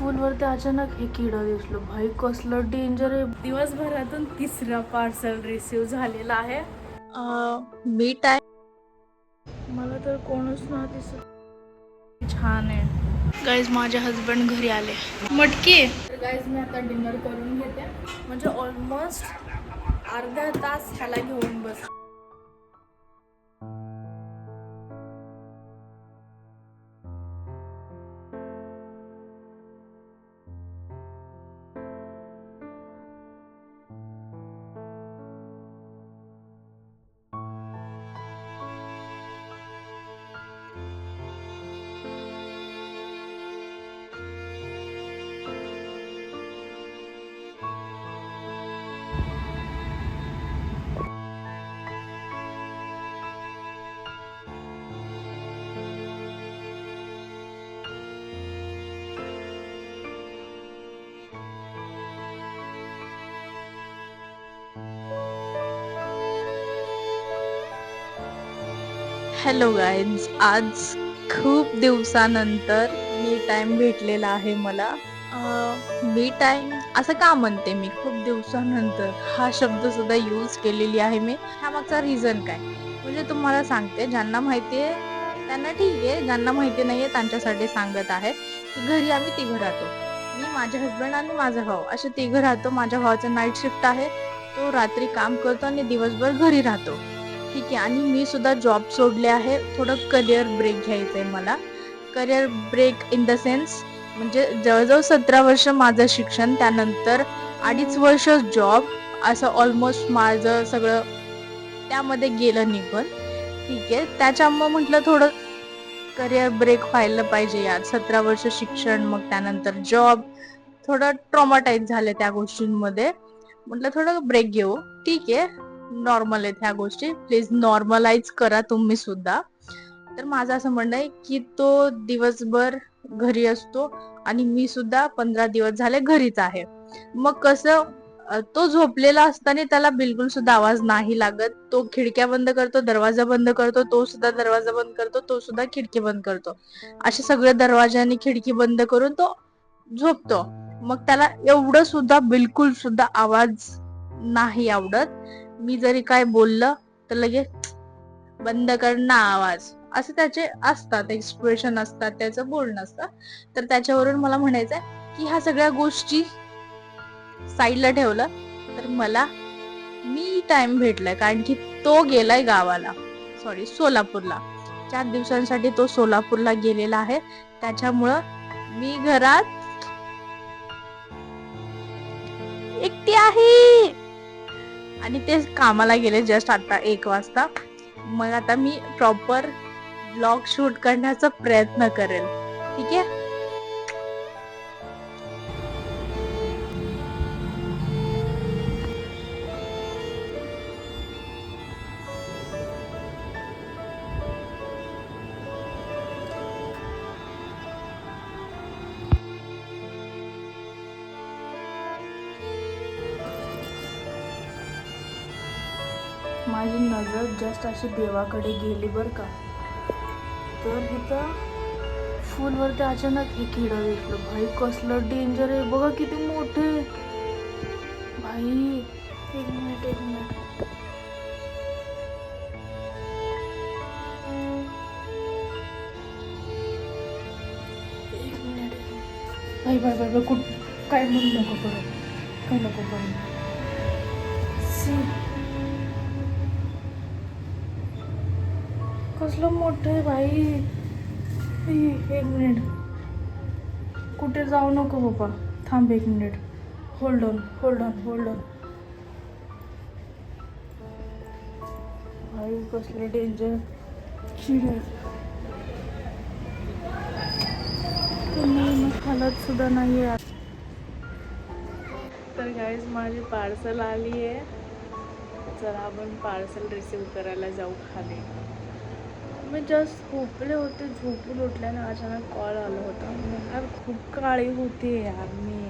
फूलवरती अचानक हे किडं दिसलं. भाई कसलं डेंजर आहे. दिवसभरातून तिसरा पार्सल रिसीव झालेला आहे. मी टाइम मला तर कोणच नाही दिसत. छान आहे गाईज. माझे हजबंड घरी आले. मटकी. तर गाईज मी आता डिनर करून घेते. म्हणजे ऑलमोस्ट अर्धा तास ह्याला घेऊन बस. हॅलो गाईज, आज खूप दिवसानंतर मी टाइम भेटलेला आहे मला. मी टाइम असं का म्हणते मी खूप दिवसानंतर हा शब्द सुद्धा यूज केलेली आहे मी. ह्यामागचा रिझन काय म्हणजे तुम्हाला सांगते. ज्यांना माहितीये त्यांना ठीक आहे, ज्यांना माहिती नाहीये त्यांच्यासाठी सांगत आहे की घरी आम्ही तिघं राहतो. मी, माझे हसबंड आणि माझा भाऊ असे तिघं राहतो. माझ्या भावाचं नाईट शिफ्ट आहे. तो रात्री काम करतो आणि दिवसभर घरी राहतो. ठीक आहे. आणि मी सुद्धा जॉब सोडले आहे. थोडं करिअर ब्रेक घ्यायचंय मला. Career break in the sense म्हणजे जवळजवळ 17 वर्ष माझं शिक्षण, त्यानंतर 2.5 वर्ष जॉब, असं ऑलमोस्ट माझं सगळं त्यामध्ये गेलं निघून. ठीक आहे. त्याच्यामुळे म्हटलं थोडं करिअर ब्रेक व्हायला पाहिजे यार. 17 वर्ष शिक्षण, मग त्यानंतर जॉब, थोडं ट्रॉमाटाईज झाले त्या गोष्टींमध्ये. म्हटलं थोडं ब्रेक घेऊ. ठीक आहे, नॉर्मल आहेत ह्या गोष्टी. प्लीज नॉर्मलाइज करा तुम्ही सुद्धा. तर माझं असं म्हणणं आहे की तो दिवसभर घरी असतो आणि मी सुद्धा 15 दिवस झाले घरीच आहे. मग कसं तो झोपलेला असताना त्याला बिलकुल सुद्धा आवाज नाही लागत. तो खिडक्या बंद करतो, दरवाजा बंद करतो, तो सुद्धा दरवाजा बंद करतो, तो सुद्धा खिडकी बंद करतो. असे सगळे दरवाजा आणि खिडकी बंद करून तो झोपतो. मग त्याला एवढं सुद्धा बिलकुल सुद्धा आवाज नाही आवडत. मी जरी काय बोललं तर लगेच बंद कर ना आवाज, असे त्याचे असतात, एक्सप्रेशन असतात, त्याचं बोलणं असतं. तर त्याच्यावरून मला म्हणायचंय की ह्या सगळ्या गोष्टी साईडला ठेवलं तर मला मी टाइम भेटलाय. कारण की तो गेलाय गावाला, सॉरी सोलापूरला. 4 दिवसांसाठी तो सोलापूरला गेलेला आहे. त्याच्यामुळं मी घरात एकटी आहे. आणि ते कामाला गेले जस्ट आता 1 वाजता. मग आता मी प्रॉपर ब्लॉग शूट करण्याचा प्रयत्न करेल. ठीक आहे. माझी नजर जस्ट अशी देवाकडे गेली बरं का. तर इथं फूलवरती अचानक हे किडं दिसलं. भाई कसलं डेंजर आहे बघा, किती मोठे भाई. एक मिनिट भाई भाई भाई भाई, कुठ काय म्हणू नको करू, काय नको करू. कसलं मोठं आहे भाई. एक मिनिट, कुठे जाऊ नको बाबा, थांब 1 मिनिट. Hold on. भाई कसलं डेंजर किडे. हालत सुद्धा नाही आहे. तर गाईज माझी पार्सल आली आहे. चला आपण पार्सल रिसीव करायला जाऊ खाली. मी जस्ट झोपले होते, झोपून उठल्याने अचानक कॉल आला होता. यार खूप काळी होती यार मी.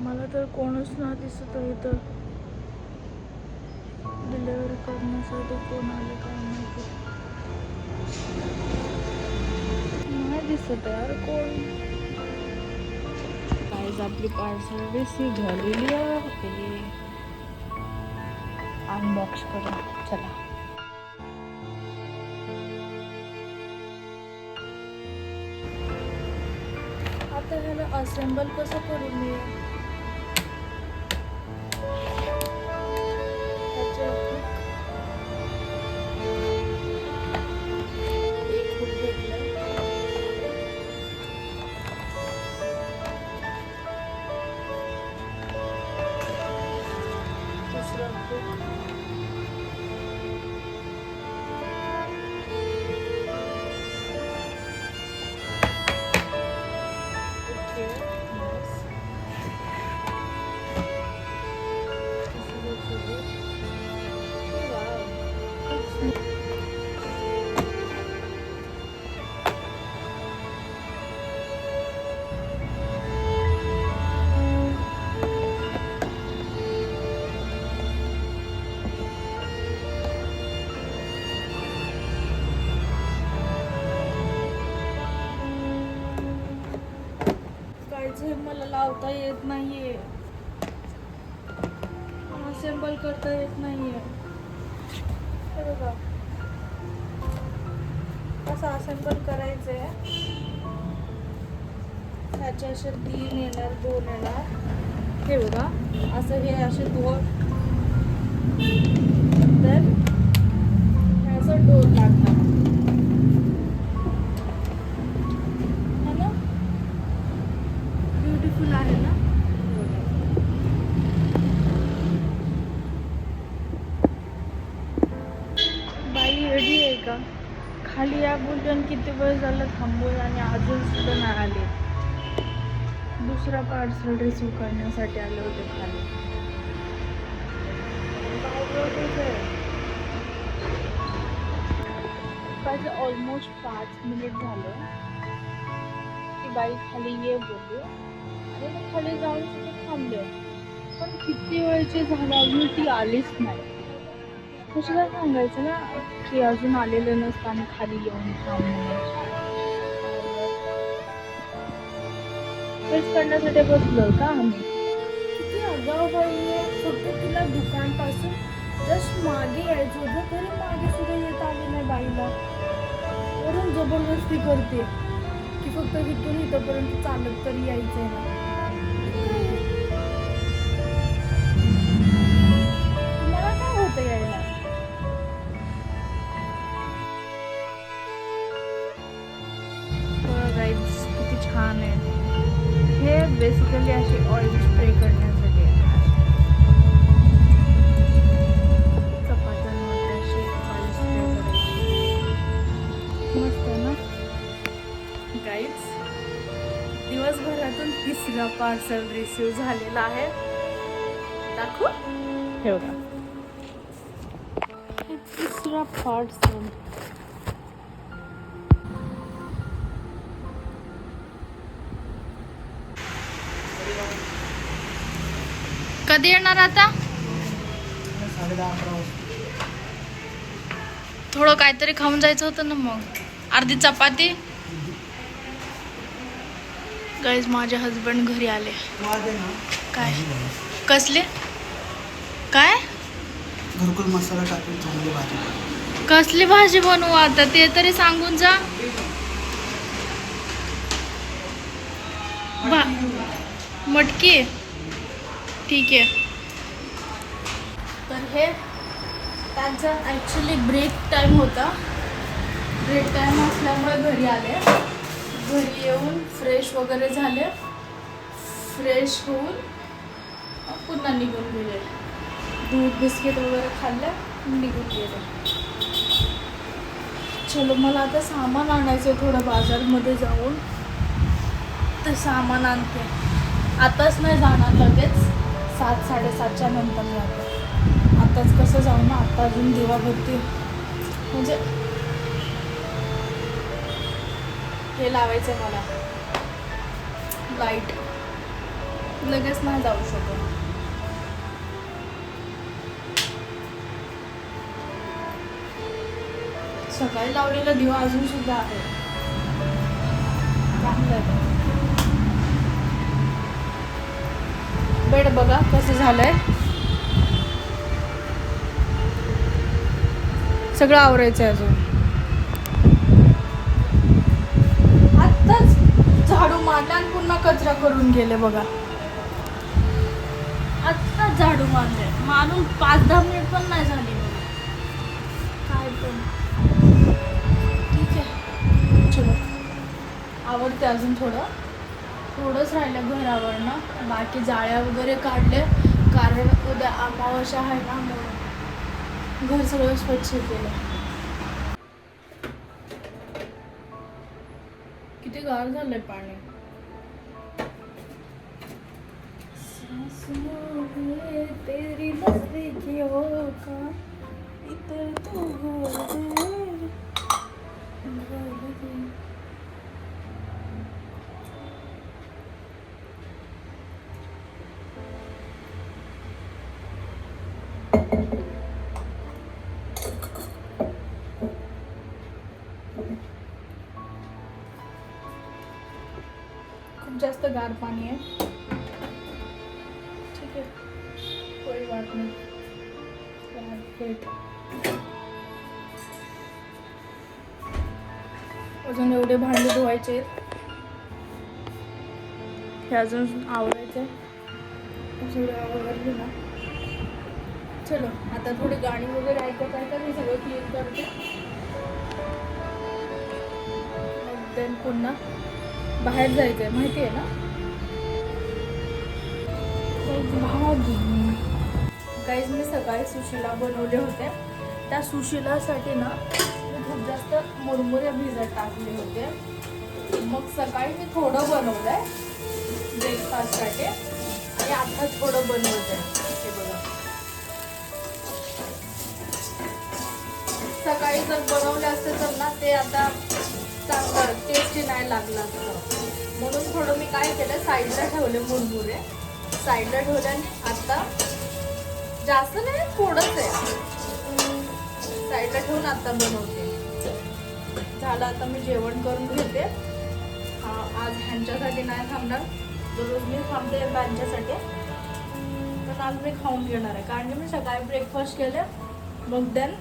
मला तर कोणच नाही दिसत इथं. डिलिव्हरी करण्यासाठी कोण आले काय माहिती, नाही दिसत यार कोण. आपली पार्सल रिसीव झालेली आहे. अनबॉक्स करू चला. आता ह्याला असेंबल कसं करू मी? एक खूप घेतलं. दुसरं खूप. काहीच मला लावता येत नाहीये. असेंबल करता येत नाहीये. हे बघा असं असेंबल करायचंय. ह्याचे असे 3 येणार 2 येणार. हे बघा असं हे असे 2 तर हे असं 2 लागणार है ना. ब्युटिफुल आहे ना. बाई रेडी आहे का? खाली या बोलून किती वेळ झालं थांबून आणि अजून सुद्धा नाही आले. दुसरा पार्सल रिसीव करण्यासाठी आले होते खाली. पाहिजे ऑलमोस्ट 5 मिनिट झाले. ती बाई खाली ये बोलली आणि मग खाली जाऊन सुद्धा थांबले. पण किती वेळचे झाले अजून ती आलीच नाही. कशाला सांगायचं ना की अजून आलेलं नसतं आणि खाली येऊन थांबणं. तेच करण्यासाठी बसलो का आम्ही. किती आगाऊ बाई आहे. फक्त तिला दुकानपासून जस्ट मागे यायचं होतं तरी मागे सुद्धा येत आले नाही बाईला. वरून जबरदस्ती करते की फक्त इथून इथंपर्यंत चालत तरी यायचंय ना. तुम्हाला काय होतं यायला? गाईज किती छान आहे. हे बेसिकली अशी ऑइल स्प्रे करण्यासाठी आहे. चपात्यांमध्ये अशी ऑइल स्प्रे करायची. मस्त आहे ना गाईज. दिवसभरातून 3रा पार्सल रिसीव झालेला आहे. दाखवू हे बघा. हे 3रा पार्सल. कधी येणार आता? 10:30-11 थोडं काहीतरी खाऊन जायचं होतं ना मग. अर्धी चपाती. गाईज माझे हजबंड घरी आले. वाजता. काय कसले काय घरकुल मसाला टाकून चांगली भाजी. कसली भाजी बनवू आता ते तरी सांगून जा. मटकी ठीक आहे. तर हे त्यांचा ॲक्च्युली ब्रेक टाईम होता. ब्रेक टाईम असल्यामुळे घरी आले. घरी येऊन फ्रेश वगैरे झाले. फ्रेश होऊन पुन्हा निघून गेले. दूध बिस्किट वगैरे खाल्लं निघून गेले. चलो मला आता सामान आणायचं आहे. थोडं बाजारमध्ये जाऊन ते सामान आणते. आताच नाही जाणार लगेच. 7-7:30च्या नंतर जाते. आताच कसं जाऊ ना. आता अजून दिवाबत्ती म्हणजे हे लावायचं आहे मला लाईट. लगेच नाही जाऊ शकत. सकाळी लावलेला दिवा अजून सुद्धा आहे. चांगलं आहे. बघा कसं झालंय. सगळं आवरायचं आहे अजून. आत्ताच झाडू मारला आणि पुन्हा कचरा करून गेले बघा. आत्ताच झाडू मारले, मारून 5-10 मिनिट पण नाही झाली बघा. काय पण ठीक आहे, चलो आवडते अजून थोडंच राहिलं घर आवरणं. बाकी जाळ्या वगैरे काढले कारण उद्या अमावस्या आहे ना, म्हणून घर सगळं स्वच्छ केलं. किती गार झालंय पाणी. तेरी नजदीकियों का इतर तू खूप जास्त गार पाणी आहे. ठीक आहे, कोई बात नाही. अजून एवढे भांडे धुवायचे आहेत, हे अजून आवरायचे. सगळं आवरले ना. चलो आता थोडी गाणी वगैरे ऐकत मी सगळं क्लीन करते. देन पुन्हा बाहेर जायचं आहे, माहिती आहे ना. गाईज मी सकाळी सुशिला बनवले होते. त्या सुशिलासाठी ना मी खूप जास्त मुरमुरे भिजत टाकले होते. मग सकाळी मी थोडं बनवलं आहे ब्रेकफास्टसाठी आणि आता थोडं बनवलं आहे. हे बघा, सकाळी जर बनवले असते तर ना ते आता चांगलं टेस्टी नाही लागलं असतं. म्हणून थोडं मी काय केलं, साईडला ठेवले मुरमुरे, साईडला ठेवले आणि आता जास्त नाही थोडंच आहे साईडला ठेवून आता बनवते. झालं, आता मी जेवण करून घेते. आज ह्यांच्यासाठी नाही थांबणार, दररोज मी थांबते त्यांच्यासाठी, पण आज मी खाऊन घेणार आहे कारण की मी सकाळी ब्रेकफास्ट केले, मग देन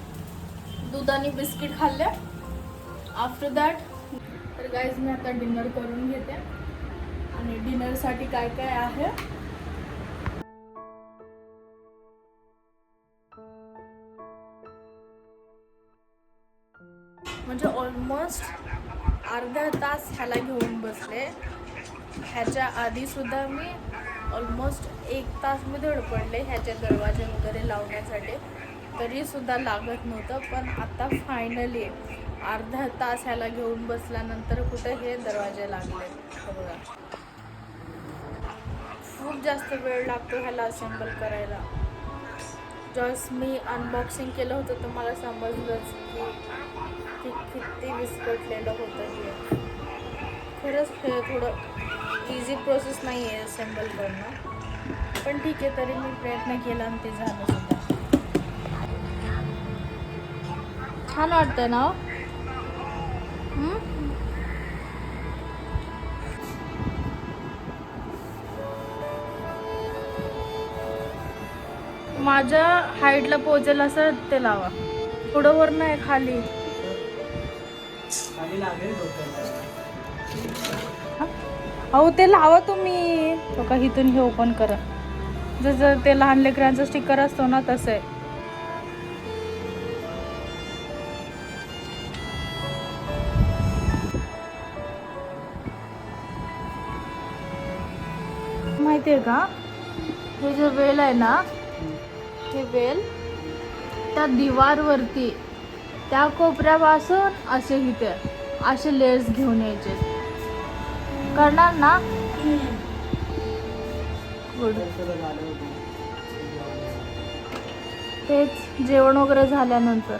दूध आणि बिस्किट खाल्ले. आफ्टर दॅट तर गाईज मी आता डिनर करून घेते. आणि डिनरसाठी काय काय आहे म्हणजे ऑलमोस्ट अर्धा तास ह्याला घेऊन बसले. ह्याच्या आधीसुद्धा मी ऑलमोस्ट 1 तास मी धडपडले ह्याचे दरवाजे वगैरे लावण्यासाठी, तरीसुद्धा लागत नव्हतं. पण आता फायनली अर्धा तास ह्याला घेऊन बसल्यानंतर कुठे हे दरवाजे लागले. बघा, खूप जास्त वेळ लागतो ह्याला असेंबल करायला. जस्ट मी अनबॉक्सिंग केलं होतं तर मला समजलंच की किती विस्कटलेलं होतं हे. खरंच हे थोडं इझी प्रोसेस नाही आहे असेंबल करणं, पण ठीक आहे, तरी मी प्रयत्न केला आणि ते झालं सुद्धा. छान वाटतं ना. माझ्या हाईटला पोहोचेल असं ते लावा. थोडं वर नाही, खाली. अहो ते लावा तुम्ही. तो का इथून हे ओपन करा, जसं ते लहान लेकरांचं स्टिकर असतो ना तसं आहे. माहिती आहे का, हे जे वेल आहे ना, हे वेल त्या दिवारवरती त्या कोपऱ्यापासून असे इथे असे लेयर्स घेऊन यायचे. करणार ना. तेच जेवण वगैरे झाल्यानंतर